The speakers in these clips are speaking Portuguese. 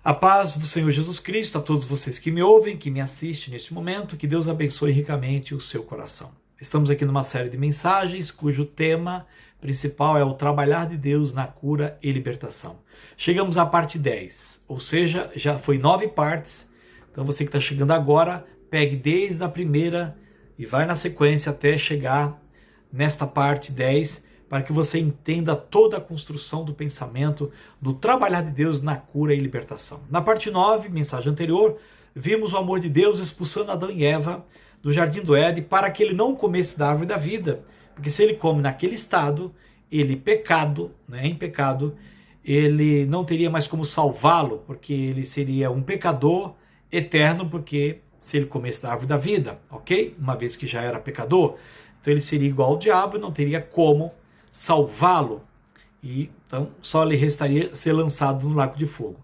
A paz do Senhor Jesus Cristo a todos vocês que me ouvem, que me assistem neste momento, que Deus abençoe ricamente o seu coração. Estamos aqui numa série de mensagens cujo tema principal é o trabalhar de Deus na cura e libertação. Chegamos à parte 10, ou seja, já foi 9 partes, então você que está chegando agora, pegue desde a primeira e vai na sequência até chegar nesta parte 10, para que você entenda toda a construção do pensamento do trabalhar de Deus na cura e libertação. Na parte 9, mensagem anterior, vimos o amor de Deus expulsando Adão e Eva do jardim do Éden para que ele não comesse da árvore da vida, porque se ele come naquele estado, em pecado, ele não teria mais como salvá-lo, porque ele seria um pecador eterno, porque se ele comesse da árvore da vida, ok? Uma vez que já era pecador, então ele seria igual ao diabo e não teria como salvá-lo, e então só lhe restaria ser lançado no lago de fogo.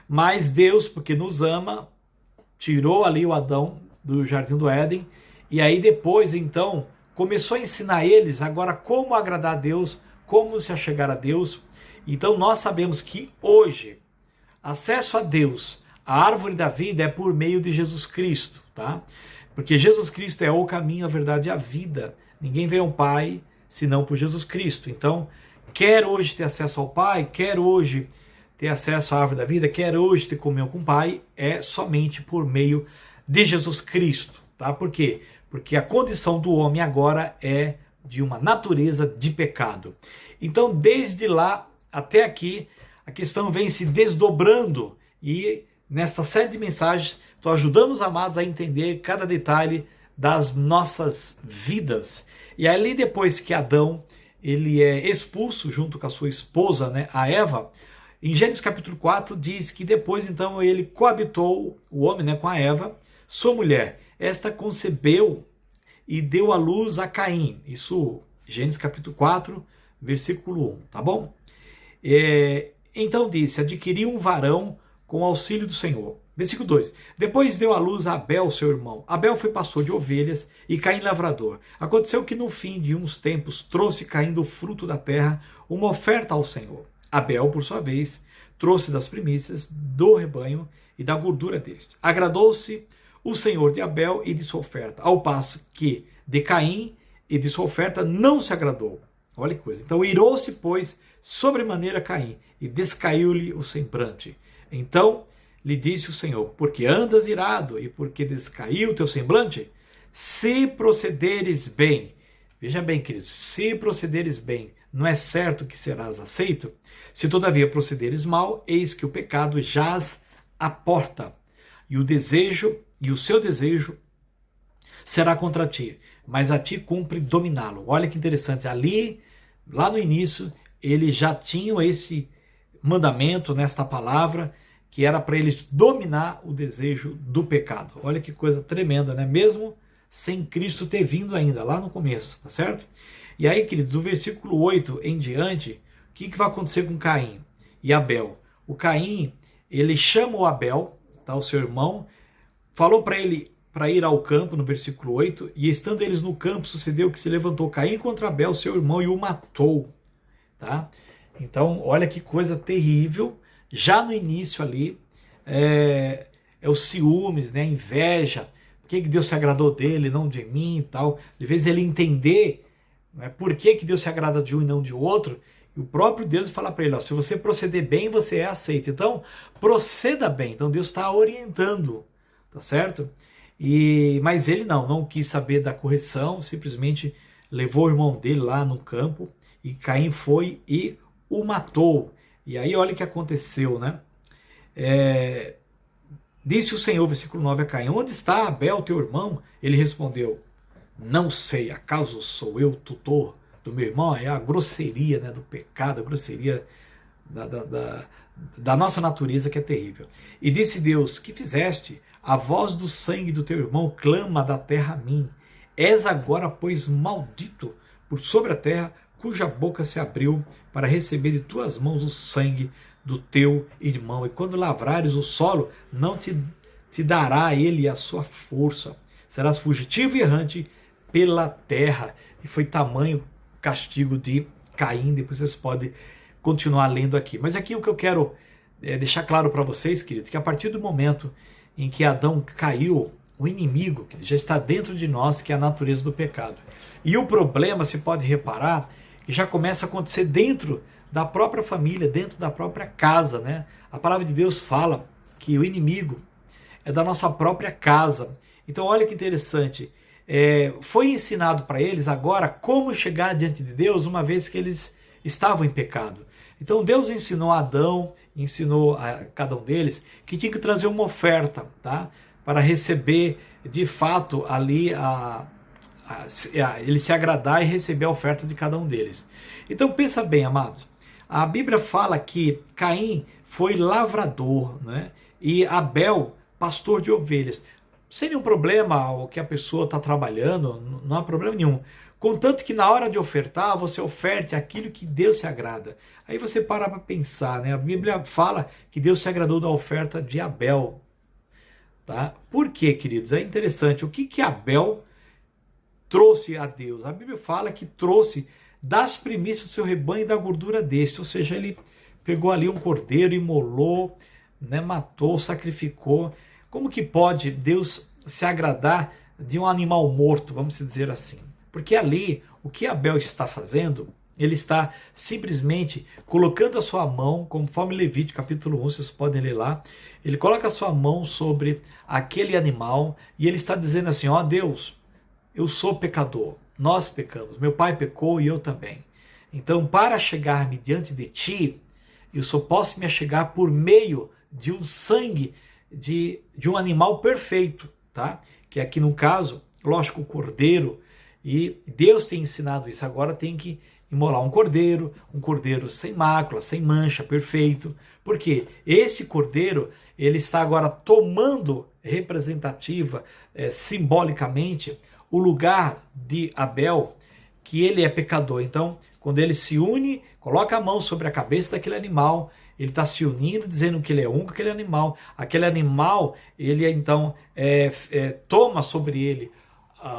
Mas Deus, porque nos ama, tirou ali o Adão do jardim do Éden, e aí depois então começou a ensinar eles agora como agradar a Deus, como se achegar a Deus. Então nós sabemos que hoje acesso a Deus, a árvore da vida, é por meio de Jesus Cristo, tá? Porque Jesus Cristo é o caminho, a verdade e a vida. Ninguém vê ao Pai senão por Jesus Cristo. Então, quer hoje ter acesso ao Pai, quer hoje ter acesso à árvore da vida, quer hoje ter comunhão com o Pai, é somente por meio de Jesus Cristo, tá? Por quê? Porque a condição do homem agora é de uma natureza de pecado. Então, desde lá até aqui, a questão vem se desdobrando, e nesta série de mensagens estou ajudando os amados a entender cada detalhe das nossas vidas. E ali depois que Adão ele é expulso junto com a sua esposa, né, a Eva, em Gênesis capítulo 4 diz que depois então ele coabitou, o homem, né, com a Eva, sua mulher. Esta concebeu e deu à luz a Caim. Isso, Gênesis capítulo 4, versículo 1, tá bom? Então disse, adquiriu um varão com o auxílio do Senhor. Versículo 2. Depois deu à luz a Abel, seu irmão. Abel foi pastor de ovelhas e Caim lavrador. Aconteceu que no fim de uns tempos trouxe Caim do fruto da terra uma oferta ao Senhor. Abel, por sua vez, trouxe das primícias do rebanho e da gordura deste. Agradou-se o Senhor de Abel e de sua oferta, ao passo que de Caim e de sua oferta não se agradou. Olha que coisa. Então irou-se, pois, sobremaneira Caim, e descaiu-lhe o semblante. Então lhe disse o Senhor, porque andas irado e porque descaiu o teu semblante? Se procederes bem, veja bem, queridos, se procederes bem, não é certo que serás aceito? Se todavia procederes mal, eis que o pecado jaz à porta, e o seu desejo será contra ti, mas a ti cumpre dominá-lo. Olha que interessante, lá no início, eles já tinham esse mandamento nesta palavra, que era para eles dominar o desejo do pecado. Olha que coisa tremenda, né? Mesmo sem Cristo ter vindo ainda, lá no começo, tá certo? E aí, queridos, do versículo 8 em diante, o que vai acontecer com Caim e Abel? O Caim, ele chama o Abel, tá, o seu irmão, falou para ele para ir ao campo, no versículo 8, e estando eles no campo, sucedeu que se levantou Caim contra Abel, seu irmão, e o matou, tá? Então, olha que coisa terrível. Já no início ali, é os ciúmes, né, a inveja, por que Deus se agradou dele, não de mim e tal. De vez ele entender, né, por que Deus se agrada de um e não de outro, e o próprio Deus fala para ele, ó, se você proceder bem, você é aceito. Então, proceda bem. Então, Deus está orientando, tá certo? Mas ele não quis saber da correção, simplesmente levou o irmão dele lá no campo, e Caim foi e o matou. E aí olha o que aconteceu, né? Disse o Senhor, versículo 9 a Caim, onde está Abel, teu irmão? Ele respondeu, não sei, acaso sou eu tutor do meu irmão? É a grosseria, né, do pecado, a grosseria da nossa natureza, que é terrível. E disse Deus, que fizeste? A voz do sangue do teu irmão clama da terra a mim. És agora, pois, maldito por sobre a terra, cuja boca se abriu para receber de tuas mãos o sangue do teu irmão. E quando lavrares o solo, não te dará ele a sua força. Serás fugitivo e errante pela terra. E foi tamanho castigo de Caim. Depois vocês podem continuar lendo aqui. Mas aqui o que eu quero deixar claro para vocês, queridos, que a partir do momento em que Adão caiu, o inimigo que já está dentro de nós, que é a natureza do pecado. E o problema, se pode reparar, que já começa a acontecer dentro da própria família, dentro da própria casa, né? A palavra de Deus fala que o inimigo é da nossa própria casa. Então olha que interessante, foi ensinado para eles agora como chegar diante de Deus uma vez que eles estavam em pecado. Então Deus ensinou a Adão, ensinou a cada um deles que tinha que trazer uma oferta, tá? Para receber de fato ali ele se agradar e receber a oferta de cada um deles. Então pensa bem, amados, a Bíblia fala que Caim foi lavrador, né? E Abel pastor de ovelhas. Sem nenhum problema o que a pessoa está trabalhando, não há problema nenhum. Contanto que na hora de ofertar, você oferte aquilo que Deus se agrada. Aí você para pensar, né? A Bíblia fala que Deus se agradou da oferta de Abel. Tá? Por quê, queridos? É interessante. O que Abel trouxe a Deus? A Bíblia fala que trouxe das primícias do seu rebanho e da gordura deste. Ou seja, ele pegou ali um cordeiro, imolou, né? Matou, sacrificou. Como que pode Deus se agradar de um animal morto, vamos dizer assim? Porque ali, o que Abel está fazendo, ele está simplesmente colocando a sua mão, conforme Levítico capítulo 1, vocês podem ler lá, ele coloca a sua mão sobre aquele animal e ele está dizendo assim, ó Deus, eu sou pecador, nós pecamos, meu pai pecou e eu também. Então, para chegar-me diante de ti, eu só posso me achegar por meio de um sangue de um animal perfeito, tá? Que aqui no caso, lógico, o cordeiro, e Deus tem ensinado isso, agora tem que imolar um cordeiro sem mácula, sem mancha, perfeito. Porque esse cordeiro, ele está agora tomando representativa, simbolicamente, o lugar de Abel, que ele é pecador. Então, quando ele se une, coloca a mão sobre a cabeça daquele animal, ele está se unindo, dizendo que ele é um com aquele animal. Aquele animal, ele então toma sobre ele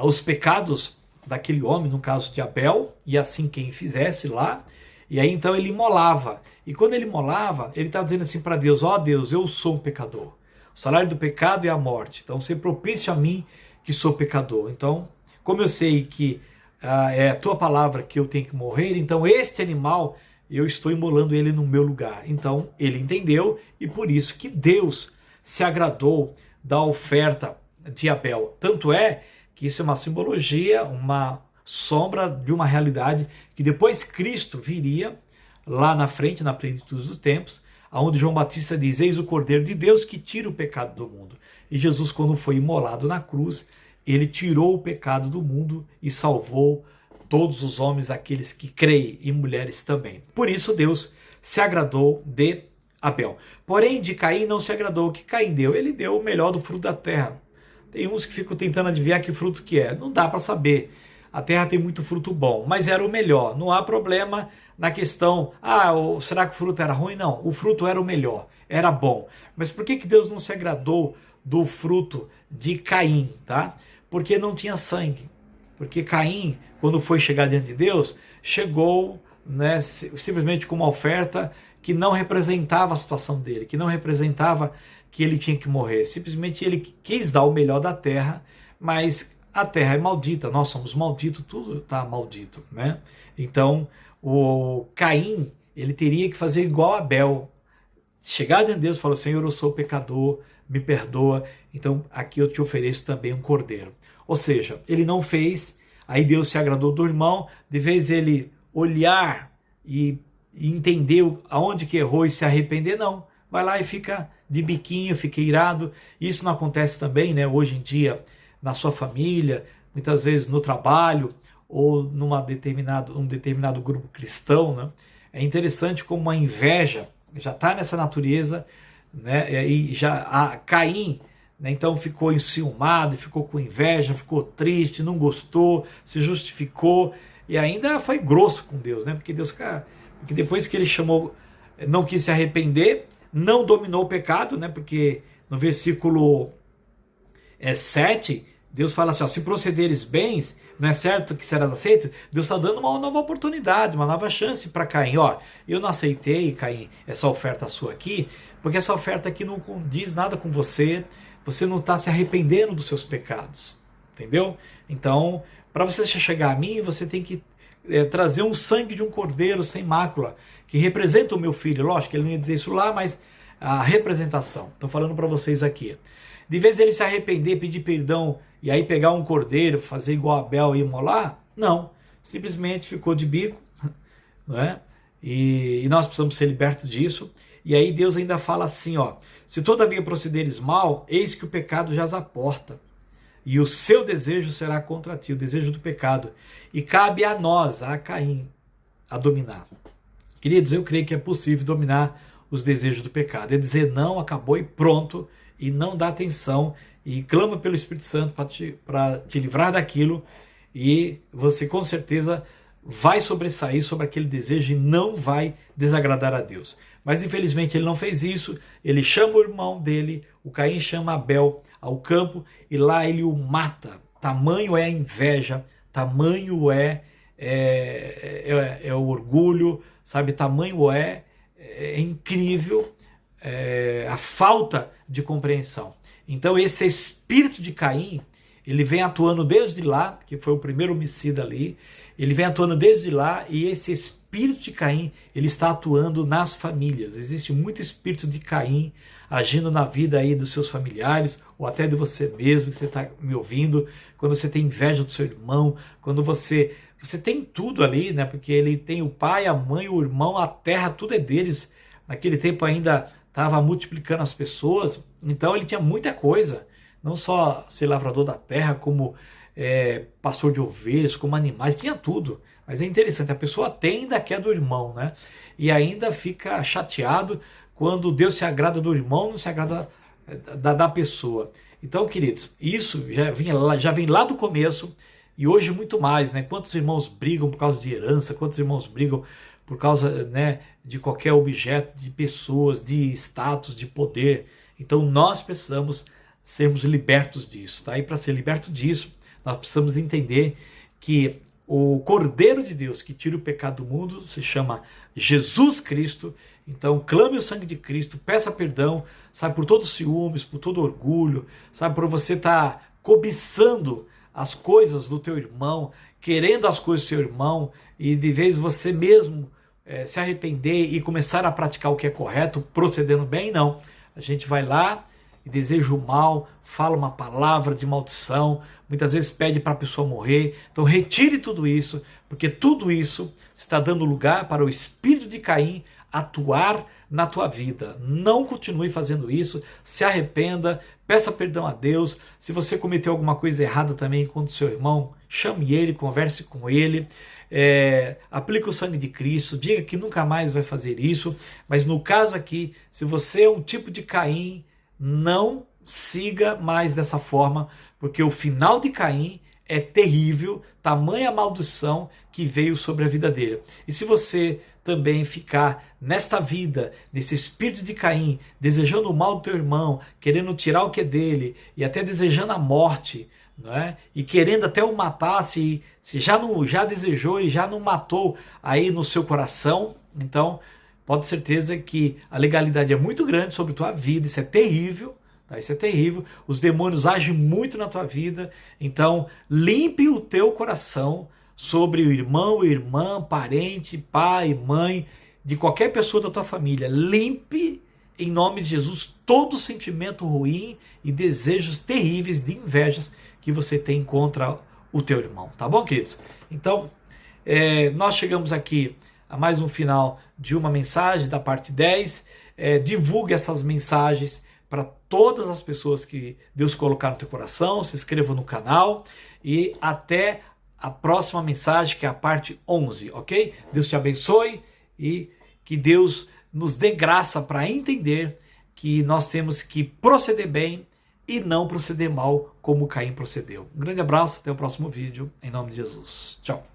os pecados daquele homem, no caso de Abel, e assim quem fizesse lá, e aí então ele imolava. E quando ele imolava, ele estava dizendo assim para Deus, ó Deus, eu sou um pecador. O salário do pecado é a morte. Então, ser propício a mim, que sou pecador. Então, como eu sei que é a tua palavra que eu tenho que morrer, então este animal, eu estou imolando ele no meu lugar. Então, ele entendeu, e por isso que Deus se agradou da oferta de Abel. Tanto é que isso é uma simbologia, uma sombra de uma realidade que depois Cristo viria lá na frente, na plenitude dos tempos, onde João Batista diz, eis o Cordeiro de Deus que tira o pecado do mundo. E Jesus, quando foi imolado na cruz, ele tirou o pecado do mundo e salvou todos os homens, aqueles que creem, e mulheres também. Por isso Deus se agradou de Abel. Porém, de Caim não se agradou. O que Caim deu? Ele deu o melhor do fruto da terra. Tem uns que ficam tentando adivinhar que fruto que é. Não dá para saber. A terra tem muito fruto bom, mas era o melhor. Não há problema na questão, será que o fruto era ruim? Não, o fruto era o melhor, era bom. Mas por que Deus não se agradou do fruto de Caim? Tá? Porque não tinha sangue. Porque Caim, quando foi chegar diante de Deus, chegou, né, simplesmente com uma oferta que não representava a situação dele, que não representava que ele tinha que morrer. Simplesmente ele quis dar o melhor da terra, mas a terra é maldita, nós somos malditos, tudo está maldito, né? Então, o Caim, ele teria que fazer igual a Abel, chegar diante de Deus e falar, Senhor, eu sou pecador, me perdoa, então aqui eu te ofereço também um cordeiro. Ou seja, ele não fez, aí Deus se agradou do irmão, de vez ele olhar e entender aonde que errou e se arrepender, não. Vai lá e fica de biquinho, fica irado. Isso não acontece também, né, hoje em dia, na sua família, muitas vezes no trabalho, ou num determinado grupo cristão, né? É interessante como a inveja já está nessa natureza, né? E já Caim, né, então ficou enciumado, ficou com inveja, ficou triste, não gostou, se justificou e ainda foi grosso com Deus, né? Porque depois que ele chamou, não quis se arrepender, não dominou o pecado, né? Porque no versículo 7 Deus fala assim, ó, se procederes bens, não é certo que serás aceito? Deus está dando uma nova oportunidade, uma nova chance para Caim. Ó, eu não aceitei, Caim, essa oferta sua aqui, porque essa oferta aqui não condiz nada com você, você não está se arrependendo dos seus pecados, entendeu? Então, para você chegar a mim, você tem que trazer um sangue de um cordeiro sem mácula, que representa o meu filho. Lógico que ele não ia dizer isso lá, mas a representação. Estou falando para vocês aqui. De vez ele se arrepender, pedir perdão e aí pegar um cordeiro, fazer igual Abel e imolar, não. Simplesmente ficou de bico, não é? E nós precisamos ser libertos disso. E aí Deus ainda fala assim, ó, se todavia procederes mal, eis que o pecado jaz à porta, e o seu desejo será contra ti, o desejo do pecado. E cabe a nós, a Caim, a dominar. Queridos, eu creio que é possível dominar os desejos do pecado. É dizer não, acabou e pronto, e não dá atenção, e clama pelo Espírito Santo para te livrar daquilo, e você com certeza vai sobressair sobre aquele desejo e não vai desagradar a Deus. Mas infelizmente ele não fez isso, ele chama o irmão dele, o Caim chama Abel ao campo, e lá ele o mata. Tamanho é a inveja, tamanho é o orgulho, sabe? Tamanho é incrível a falta de compreensão. Então esse espírito de Caim, ele vem atuando desde lá, que foi o primeiro homicida ali, ele vem atuando desde lá, e esse espírito de Caim, ele está atuando nas famílias. Existe muito espírito de Caim agindo na vida aí dos seus familiares, ou até de você mesmo, que você está me ouvindo, quando você tem inveja do seu irmão, quando você tem tudo ali, né? Porque ele tem o pai, a mãe, o irmão, a terra, tudo é deles. Naquele tempo ainda estava multiplicando as pessoas, então ele tinha muita coisa, não só ser lavrador da terra, como pastor de ovelhas, como animais, tinha tudo. Mas é interessante, a pessoa tem ainda que é do irmão, né? E ainda fica chateado quando Deus se agrada do irmão, não se agrada da pessoa. Então, queridos, isso já vem lá do começo, e hoje muito mais, né? Quantos irmãos brigam por causa de herança, quantos irmãos brigam por causa, né, de qualquer objeto, de pessoas, de status, de poder. Então nós precisamos sermos libertos disso, tá? E para ser liberto disso, nós precisamos entender que o Cordeiro de Deus que tira o pecado do mundo se chama Jesus Cristo. Então clame o sangue de Cristo, peça perdão, sabe, por todos os ciúmes, por todo orgulho, sabe, por você estar cobiçando as coisas do teu irmão, querendo as coisas do seu irmão, e de vez você mesmo se arrepender e começar a praticar o que é correto, procedendo bem, não. A gente vai lá e deseja o mal, fala uma palavra de maldição, muitas vezes pede para a pessoa morrer. Então retire tudo isso, porque tudo isso está dando lugar para o espírito de Caim atuar na tua vida. Não continue fazendo isso, se arrependa, peça perdão a Deus. Se você cometeu alguma coisa errada também contra o seu irmão, chame ele, converse com ele, aplique o sangue de Cristo, diga que nunca mais vai fazer isso. Mas no caso aqui, se você é um tipo de Caim, não siga mais dessa forma, porque o final de Caim é terrível, tamanha maldição que veio sobre a vida dele. E se você também ficar nesta vida, nesse espírito de Caim, desejando o mal do teu irmão, querendo tirar o que é dele, e até desejando a morte, não é? E querendo até o matar, se já desejou e já não matou aí no seu coração, então pode ter certeza que a legalidade é muito grande sobre a tua vida, isso é terrível, tá? Isso é terrível, os demônios agem muito na tua vida, então limpe o teu coração sobre o irmão, irmã, parente, pai, mãe, de qualquer pessoa da tua família. Limpe, em nome de Jesus, todo sentimento ruim e desejos terríveis de invejas que você tem contra o teu irmão. Tá bom, queridos? Então, nós chegamos aqui a mais um final de uma mensagem da parte 10. Divulgue essas mensagens para todas as pessoas que Deus colocar no teu coração. Se inscreva no canal e até a próxima mensagem, que é a parte 11, ok? Deus te abençoe e que Deus nos dê graça para entender que nós temos que proceder bem e não proceder mal como Caim procedeu. Um grande abraço, até o próximo vídeo, em nome de Jesus. Tchau.